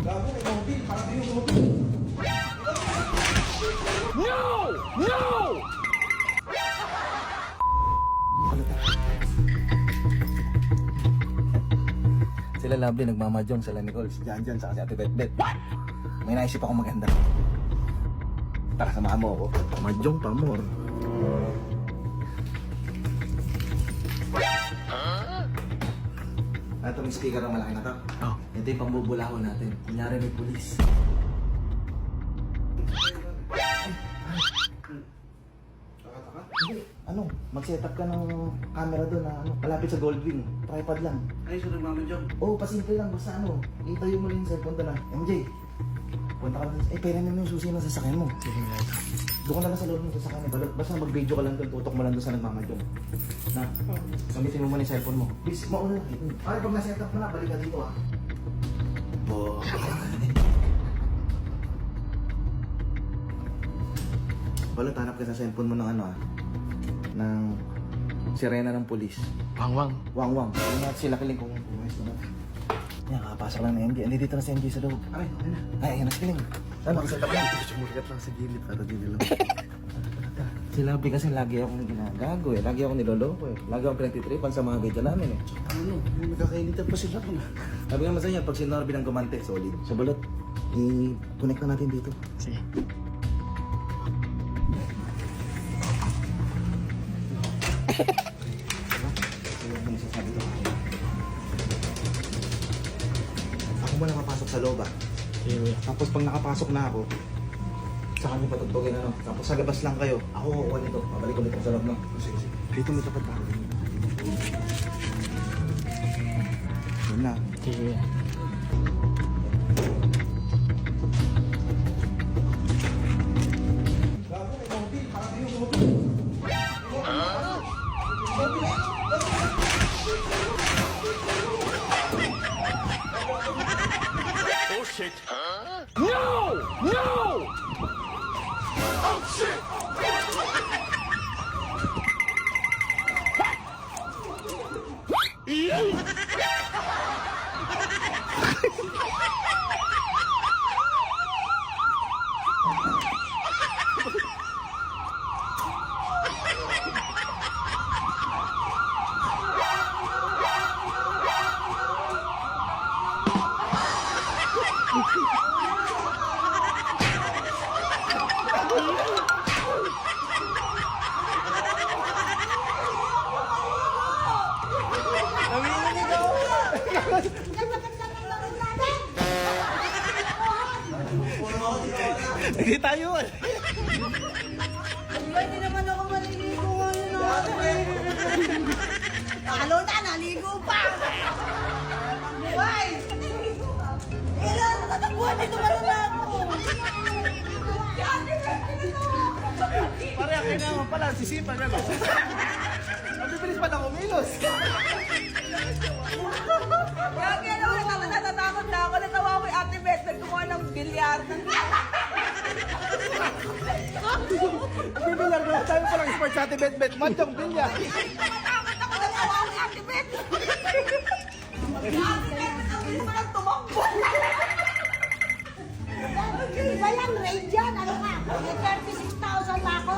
Gago, may mobil. Parang yung mobil. No! No! Sila Lovely nagmamadyong, sila Nicole, si Janjan, saka si Ate Betbet. May naisip akong maganda. Tara, samahan mo ako. Madyong pa more. Ito yung speaker na malaki na to. Oh. Ito yung pambubulahon natin. Kunyari may pulis. Hindi, mag-set up ka ng camera doon na malapit sa Goldwing. Tripod lang. Ay, so nagmamadyong. Oo, pasimple lang. Basta itayo mo lang yung cellphone doon na. MJ, punta ka doon. Pera naman yung susi ng sasakyan mo. Sige nga. Doon ka na lang sa loob ng sasakyan mo. Basta mag-video ka lang doon, tutok mo lang doon sa nagmamadyong. Na, gamitin mo muna yung cellphone mo. Please, mauna lang. Ay, pag na-set up mo na, balik ka dito ah. Oh. Balot, hanap ka sa cellphone mo ng ng sirena ng pulis. Wang-wang. Wang-wang. Hindi natin sila kiling kung umayos na. Yan, kakapasok lang na MJ. Andi dito na si MJ sa loob. Ay, ayan na si Kiling. Saan, makaset up lang. Sumulikat lang sa gilid para di nila. Si Labi kasi lagi akong ginagago eh. Lagi akong niloloko eh. Lagi akong pinagtitripan sa mga video namin eh. Ano? Nagkakainitan pa sila ko na. Sabi nga masaya, pag si Norby ng gumante, solid. So balot, i-connect na natin dito. Sige. Ano yung sasabi ko? Ako muna papasok sa loob ah. Sige. Tapos pag nakapasok na ako, sa kanya patutugin Tapos sa labas lang kayo. Ako kukuha nito. Pabalik ulit ako sa loob no. Sige. Dito mo tapat ako. Yun na. Sige. Oh shit! Huh? No! No! Oh shit! Hindi tayo eh. Hindi naman ako maliligo ngayon natin. Lalo na, naligo pa! Buhay! Kailan natatakbuhan dito malala ako? Pare, akin naman pala, sisipa niya ba? Ang bibilis pa na kumilos. Kaya naman natatakot na ako. Natawa ko yung Ate Beth. Nagkukuha ng bilyar. Bibilar na tayo palang sport sa ating bet-bet. Madyong bilyar. Natatakot ako. Natawa ko yung Ate Beth. Ate Beth, ang bilis mo lang tumakbo. Iba lang, Ray dyan. Ano ka? May 36,000 na ako.